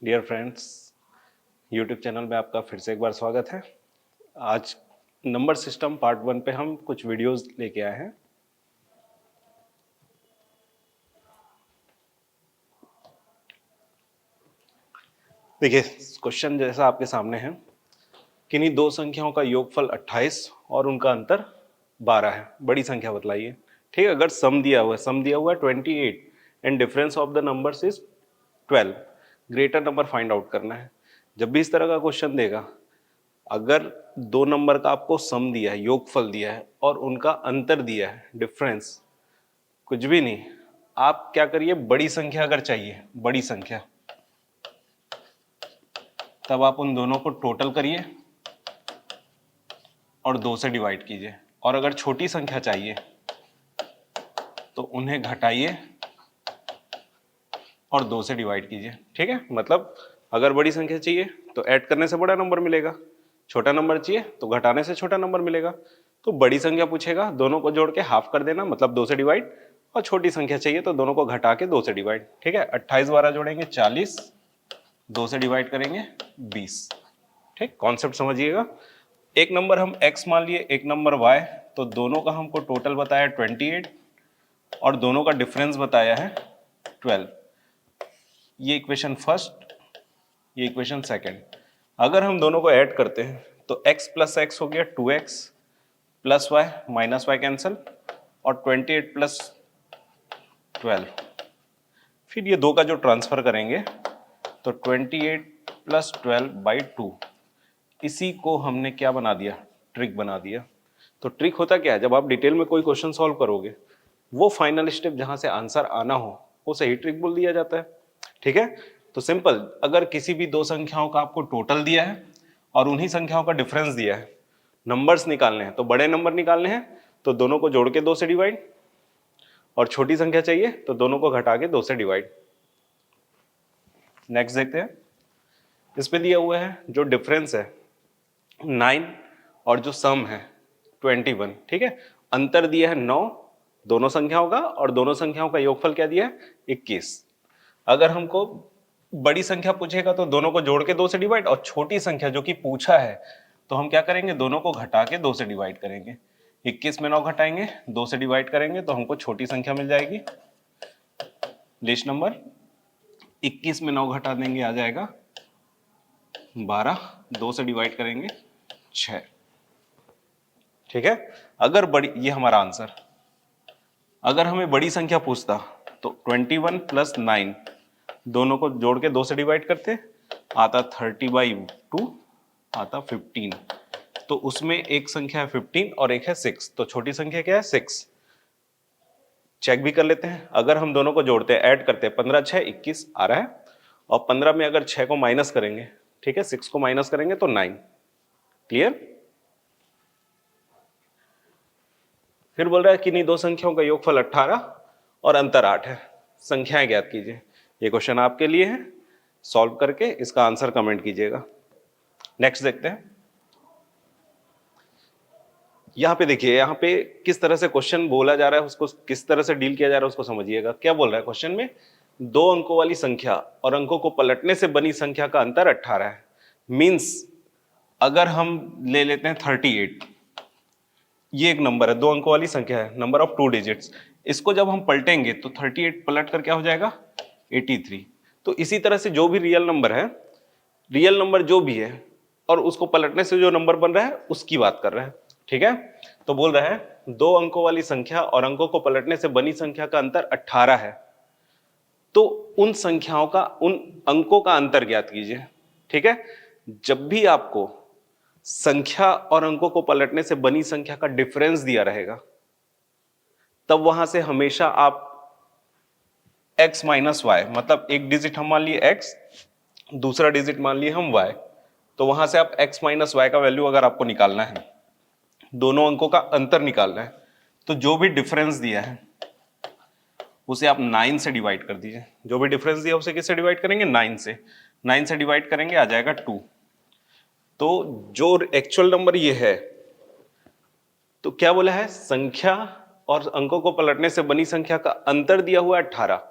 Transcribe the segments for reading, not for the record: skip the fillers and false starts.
Dear friends, YouTube channel में आपका फिर से एक बार स्वागत है। आज नंबर सिस्टम पार्ट 1 पे हम कुछ वीडियोस लेके आए हैं। देखिए, क्वेश्चन जैसा आपके सामने है, किन्हीं दो संख्याओं का योगफल 28 और उनका अंतर 12 है। बड़ी संख्या बतलाइए। ठीक है, अगर सम दिया हुआ है 28 and difference of the numbers is 12, greater number find out करना है। जब भी इस तरह का क्वेश्चन देगा, अगर दो नंबर का आपको सम दिया है, योगफल दिया है और उनका अंतर दिया है, डिफरेंस, कुछ भी नहीं, आप क्या करिए, बड़ी संख्या अगर चाहिए, बड़ी संख्या, तब आप उन दोनों को टोटल करिए और 2 से डिवाइड कीजिए। और अगर छोटी संख्या चाहिए तो उन्हें घटाइए और 2 से डिवाइड कीजिए। ठीक है, मतलब अगर बड़ी संख्या चाहिए तो ऐड करने से बड़ा नंबर मिलेगा, छोटा नंबर चाहिए तो घटाने से छोटा नंबर मिलेगा। तो बड़ी संख्या पूछेगा, दोनों को जोड़ के हाफ कर देना, मतलब 2 से डिवाइड, और छोटी संख्या चाहिए तो दोनों को घटा के 2 से डिवाइड। ठीक है, 28 12 जोड़ेंगे 40, 2 से डिवाइड करेंगे 20। ठीक, कॉन्सेप्ट समझिएगा। एक नंबर हम x मान लिए, एक नंबर y, तो दोनों का हमको टोटल बताया 28 और दोनों का डिफरेंस बताया है 12। ये इक्वेशन फर्स्ट, ये इक्वेशन सेकंड। अगर हम दोनों को ऐड करते हैं तो x प्लस एक्स हो गया 2x plus y minus y cancel, और 28 प्लस 12। फिर ये दो का जो ट्रांसफर करेंगे तो 28 प्लस 12 बाई 2। इसी को हमने क्या बना दिया, ट्रिक बना दिया। तो ट्रिक होता क्या है, जब आप डिटेल में कोई क्वेश्चन सॉल्व करोगे, वो फाइनल स्टेप जहां से आंसर आना हो वो सही ट्रिक बोल दिया जाता है। ठीक है, तो सिंपल, अगर किसी भी दो संख्याओं का आपको टोटल दिया है और उन्हीं संख्याओं का डिफरेंस दिया है, नंबर्स निकालने हैं, तो बड़े नंबर निकालने हैं तो दोनों को जोड़ के 2 से डिवाइड, और छोटी संख्या चाहिए तो दोनों को घटा के 2 से डिवाइड। नेक्स्ट देखते हैं। इसमें दिया हुआ है जो डिफरेंस है 9 और जो सम है 21। ठीक है, अंतर दिया है 9 दोनों संख्याओं का, और दोनों संख्याओं का योगफल क्या दिया है 21। अगर हमको बड़ी संख्या पूछेगा तो दोनों को जोड़ के 2 से डिवाइड, और छोटी संख्या जो कि पूछा है तो हम क्या करेंगे, दोनों को घटा के 2 से डिवाइड करेंगे। 21 में 9 घटाएंगे, 2 से डिवाइड करेंगे तो हमको छोटी संख्या मिल जाएगी, लिस्ट नंबर 21 में 9 घटा देंगे, आ जाएगा 12, 2 से डिवाइड करेंगे 6। ठीक है, अगर बड़ी, ये हमारा आंसर। अगर हमें बड़ी संख्या पूछता तो 21 प्लस 9 दोनों को जोड़ के 2 से डिवाइड करते, आता 30/2, आता 15। तो उसमें एक संख्या है 15 और एक है 6, तो छोटी संख्या क्या है 6। चेक भी कर लेते हैं, अगर हम दोनों को जोड़ते हैं, ऐड करते हैं, 15 6 21 आ रहा है, और 15 में अगर 6 को माइनस करेंगे, ठीक है, 6 को माइनस करेंगे तो 9। क्लियर। फिर बोल रहा है कि नहीं दो संख्याओं का योगफल 18 और अंतर 8 है, संख्याएं ज्ञात कीजिए। ये क्वेश्चन आपके लिए है, सॉल्व करके इसका आंसर कमेंट कीजिएगा। नेक्स्ट देखते हैं। यहां पे देखिए, यहां पे किस तरह से क्वेश्चन बोला जा रहा है, उसको किस तरह से डील किया जा रहा है उसको समझिएगा। क्या बोल रहा है क्वेश्चन में, दो अंकों वाली संख्या और अंकों को पलटने से बनी संख्या का अंतर 18 है। मींस अगर हम ले लेते हैं 38, ये एक नंबर है, दो अंकों वाली संख्या है, नंबर ऑफ 2 डिजिट्स। इसको जब हम पलटेंगे तो 38 पलट कर क्या हो जाएगा 83। तो इसी तरह से जो भी रियल नंबर है, रियल नंबर जो भी है, और उसको पलटने से जो नंबर बन रहा है उसकी बात कर रहा है। ठीक है, तो बोल रहा है दो अंकों वाली संख्या और अंकों को पलटने से बनी संख्या का अंतर 18 है, तो उन संख्याओं का, उन अंकों का अंतर ज्ञात कीजिए। ठीक है, जब भी आपको संख्या और अंकों को पलटने से बनी संख्या का डिफरेंस दिया रहेगा, तब वहां से हमेशा आप x माइनस वाई, मतलब एक डिजिट हम मान लिए x, दूसरा डिजिट मान लिए हम y, तो वहां से आप x माइनस वाई का वैल्यू अगर आपको निकालना है, दोनों अंकों का अंतर निकालना है, तो जो भी डिफरेंस दिया है उसे आप 9 से डिवाइड कर दीजिए। जो भी डिफरेंस दिया उसे किससे डिवाइड करेंगे, 9 से। 9 से डिवाइड करेंगे, आ जाएगा 2। तो जो एक्चुअल नंबर ये है, तो क्या बोला है, संख्या और अंकों को पलटने से बनी संख्या का अंतर दिया हुआ है 18,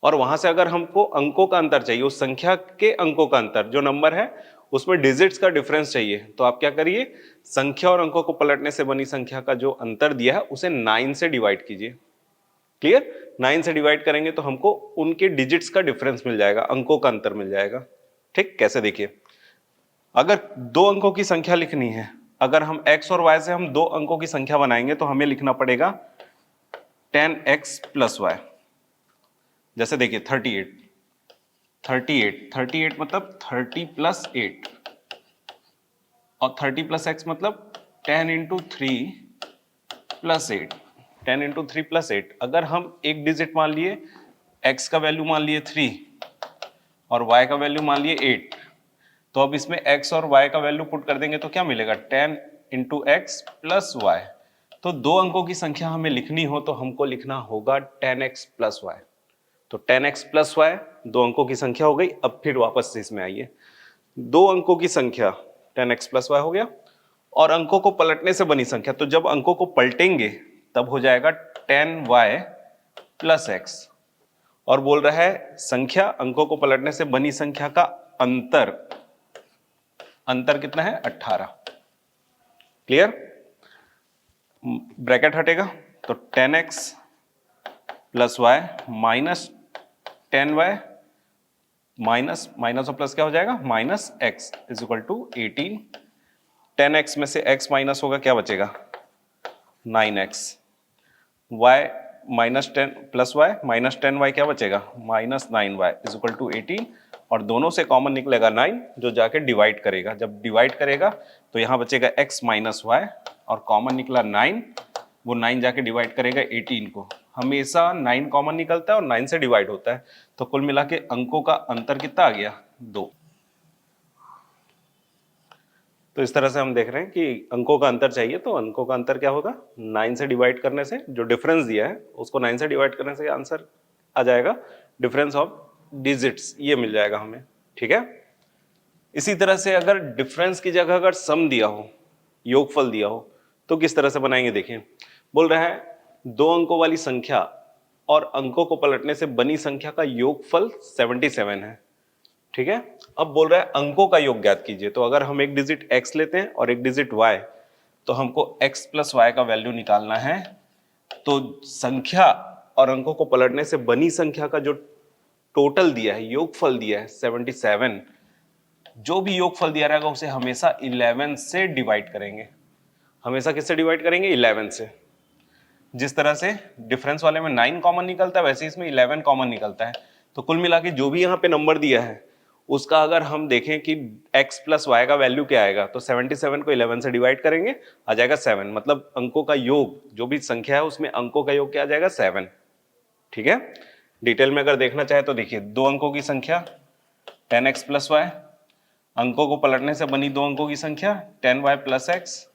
और वहां से अगर हमको अंकों का अंतर चाहिए, उस संख्या के अंकों का अंतर, जो नंबर है उसमें डिजिट्स का डिफरेंस चाहिए, तो आप क्या करिए, संख्या और अंकों को पलटने से बनी संख्या का जो अंतर दिया है उसे 9 से डिवाइड कीजिए। क्लियर? 9 से डिवाइड करेंगे तो हमको उनके डिजिट्स का डिफरेंस मिल जाएगा, अंकों का अंतर मिल जाएगा। ठीक, कैसे देखिए, अगर दो अंकों की संख्या लिखनी है, अगर हम x और y से हम दो अंकों की संख्या बनाएंगे तो हमें लिखना पड़ेगा 10x प्लस वाई। जैसे देखिए 38 मतलब 30 प्लस 8 और 30 प्लस एक्स मतलब 10 इंटू 3 प्लस 8, 10 इंटू 3 प्लस 8। अगर हम एक डिजिट मान लिए, x का वैल्यू मान लिए 3 और y का वैल्यू मान लिए 8, तो अब इसमें x और y का वैल्यू पुट कर देंगे तो क्या मिलेगा, 10 इंटू एक्स प्लस वाई। तो दो अंकों की संख्या हमें लिखनी हो तो हमको लिखना होगा 10x प्लस वाई। तो 10x प्लस वाई दो अंकों की संख्या हो गई। अब फिर वापस से इसमें आइए, दो अंकों की संख्या 10x प्लस वाई हो गया और अंकों को पलटने से बनी संख्या, तो जब अंकों को पलटेंगे तब हो जाएगा 10y प्लस एक्स। और बोल रहा है संख्या अंकों को पलटने से बनी संख्या का अंतर, अंतर कितना है, 18। क्लियर? ब्रैकेट हटेगा तो 10x plus y minus 10y minus minus और प्लस क्या हो जाएगा, minus x is equal to 18। 10x में से x माइनस होगा, क्या बचेगा, 9x। y minus 10 plus y minus 10y क्या बचेगा, minus 9y is equal to 18। और दोनों से कॉमन निकलेगा 9 जो जाके डिवाइड करेगा। जब डिवाइड करेगा तो यहाँ बचेगा x माइनस वाई और कॉमन निकला 9, वो 9 जाके डिवाइड करेगा 18 को। हमेशा 9 कॉमन निकलता है और 9 से डिवाइड होता है। तो कुल मिला के अंकों का अंतर कितना आ गया, 2। तो इस तरह से हम देख रहे हैं कि अंकों का अंतर चाहिए तो अंकों का अंतर क्या होगा, 9 से डिवाइड करने से, जो डिफरेंस दिया है उसको 9 से डिवाइड करने से आंसर आ जाएगा, डिफरेंस ऑफ डिजिट्स ये मिल जाएगा हमें। ठीक है, इसी तरह से अगर डिफरेंस की जगह अगर सम दिया हो, योगफल दिया हो, तो किस तरह से बनाएंगे। देखिए, बोल रहा है दो अंकों वाली संख्या और अंकों को पलटने से बनी संख्या का योगफल 77 है। ठीक है, अब बोल रहा है अंकों का योग ज्ञात कीजिए। तो अगर हम एक डिजिट x लेते हैं और एक डिजिट y, तो हमको x प्लस वाई का वैल्यू निकालना है। तो संख्या और अंकों को पलटने से बनी संख्या का जो टोटल दिया है, योगफल दिया है 77, जो भी योगफल दिया रहेगा उसे हमेशा 11 से डिवाइड करेंगे। हमेशा किससे डिवाइड करेंगे, 11 से। जिस तरह से डिफरेंस वाले में 9 कॉमन निकलता है वैसे इसमें 11 कॉमन निकलता है। तो कुल मिला के जो भी यहाँ पे नंबर दिया है उसका अगर हम देखें कि x प्लस वाई का वैल्यू क्या आएगा, तो 77 को 11 से डिवाइड करेंगे, आ जाएगा 7। मतलब अंकों का योग, जो भी संख्या है उसमें अंकों का योग क्या आ जाएगा, 7। ठीक है, डिटेल में अगर देखना चाहे तो देखिए, दो अंकों की संख्या 10x प्लस वाई, अंकों को पलटने से बनी दो अंकों की संख्या 10y प्लस एक्स,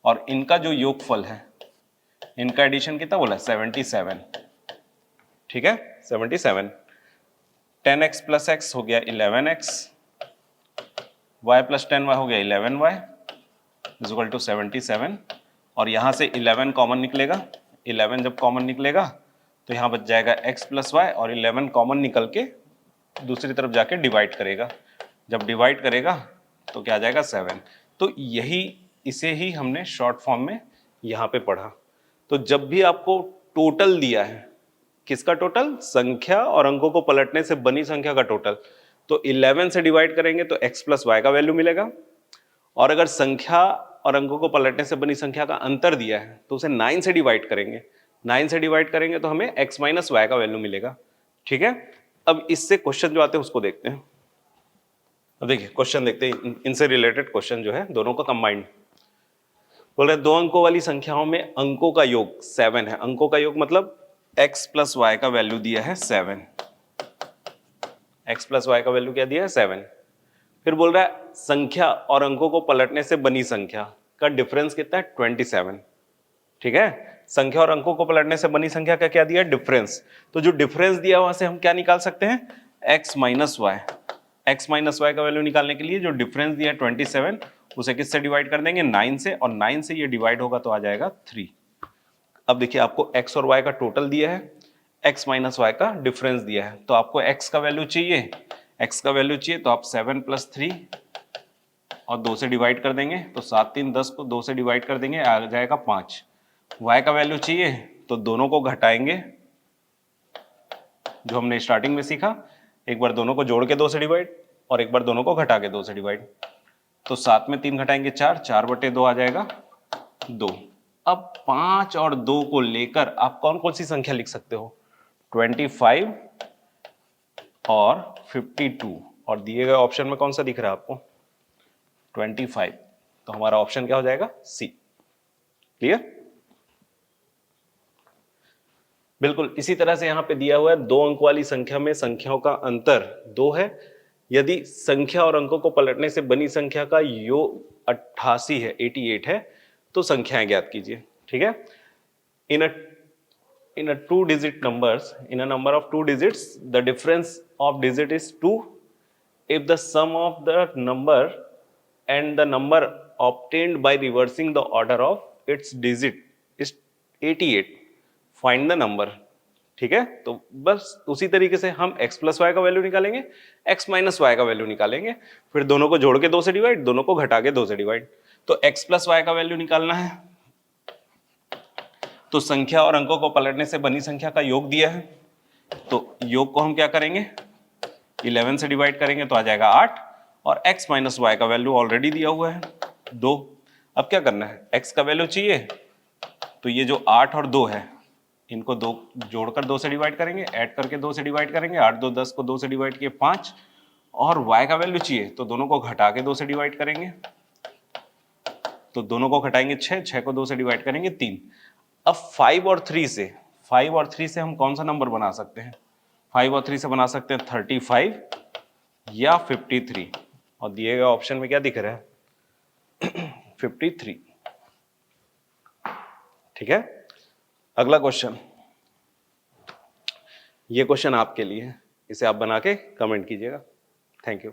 और इनका जो योगफल है, इनका एडिशन कितना बोला, 77। ठीक है, 77। 10x प्लस एक्स हो गया 11x, y प्लस 10y हो गया 11y इज इक्वल टू 77। और यहाँ से 11 कॉमन निकलेगा, 11 जब कॉमन निकलेगा तो यहाँ बच जाएगा x प्लस वाई, और 11 कॉमन निकल के दूसरी तरफ जाके डिवाइड करेगा। जब डिवाइड करेगा तो क्या आ जाएगा, 7। तो यही, इसे ही हमने शॉर्ट फॉर्म में यहाँ पे पढ़ा। तो जब भी आपको टोटल दिया है, किसका टोटल, संख्या और अंकों को पलटने से बनी संख्या का टोटल, तो 11 से डिवाइड करेंगे तो x प्लस वाई का वैल्यू मिलेगा। और अगर संख्या और अंकों को पलटने से बनी संख्या का अंतर दिया है तो उसे 9 से डिवाइड करेंगे। 9 से डिवाइड करेंगे तो हमें x माइनस वाई का वैल्यू मिलेगा। ठीक है, अब इससे क्वेश्चन जो आते हैं उसको देखते हैं। अब देखिए क्वेश्चन देखते हैं, इनसे रिलेटेड क्वेश्चन जो है दोनों का कंबाइंड। बोल रहे दो अंकों वाली संख्याओं में अंकों का योग 7 है। अंकों का योग मतलब x प्लस वाई का वैल्यू दिया है 7। x प्लस वाई का वैल्यू क्या दिया है, 7। फिर बोल रहा है संख्या और अंकों को पलटने से बनी संख्या का डिफरेंस कितना है, 27। ठीक है, संख्या और अंकों को पलटने से बनी संख्या का क्या दिया है, डिफरेंस। तो जो डिफरेंस दिया वहां से हम क्या निकाल सकते हैं, x minus y. x minus y का वैल्यू निकालने के लिए जो डिफरेंस दिया है 27, उसे किससे डिवाइड कर देंगे, 9 से, और 9 से ये डिवाइड होगा तो आ जाएगा 3। अब देखिए आपको x और y का टोटल दिया है, x माइनस वाई का डिफरेंस दिया है, तो आपको x का वैल्यू चाहिए, x का वैल्यू चाहिए तो आप 7 + 3 और 2 से डिवाइड कर देंगे, तो 7 3 10 को 2 से डिवाइड कर देंगे, आ जाएगा 5। y का वैल्यू चाहिए तो दोनों को घटाएंगे, जो हमने स्टार्टिंग में सीखा, एक बार दोनों को जोड़ के 2 से डिवाइड और एक बार दोनों को घटा के 2 से डिवाइड। तो 7 में 3 घटाएंगे 4, 4/2 आ जाएगा 2। अब 5 और 2 को लेकर आप कौन कौन सी संख्या लिख सकते हो? 25 और 52, और दिए गए ऑप्शन में कौन सा दिख रहा है आपको? 25। तो हमारा ऑप्शन क्या हो जाएगा? सी। क्लियर? बिल्कुल इसी तरह से यहां पे दिया हुआ है 2 अंक वाली संख्या में संख्याओं का अंतर 2 है। यदि संख्या और अंकों को पलटने से बनी संख्या का योग 88 है, 88 है, तो संख्याएं ज्ञात कीजिए। ठीक है? in a two digit numbers, in a number of 2 digits, the difference of digit is 2 if the sum of the number and the number obtained by reversing the order of its digit is 88, find the number। ठीक है? तो बस उसी तरीके से हम x + y का value निकालेंगे, x - y का वैल्यू निकालेंगे, फिर दोनों को जोड़ के 2 से डिवाइड, दोनों को घटा के 2 से डिवाइड। तो x + y का वैल्यू निकालना है, तो संख्या और अंकों को पलटने से बनी संख्या का योग दिया है, तो योग को हम क्या करेंगे? 11 से डिवाइड करेंगे तो आ जाएगा 8, और x - y का वैल्यू ऑलरेडी दिया हुआ है 2। अब क्या करना है? x का वैल्यू चाहिए, तो ये जो 8 और 2 है, इनको 2 जोड़कर 2 से डिवाइड करेंगे, ऐड करके 2 से डिवाइड करेंगे, 8 2 10 को 2 से डिवाइड किए 5, और y का वैल्यू चाहिए तो दोनों को घटा के 2 से डिवाइड करेंगे, तो दोनों को घटाएंगे 6, 6 को 2 से डिवाइड करेंगे 3। अब 5 और 3 से हम कौन सा नंबर बना सकते हैं? 5 और 3 से बना सकते हैं 35 या 53, और दिए गए ऑप्शन में क्या दिख रहा है? 53। ठीक है? अगला क्वेश्चन, ये क्वेश्चन आपके लिए है, इसे आप बना के कमेंट कीजिएगा। Thank you.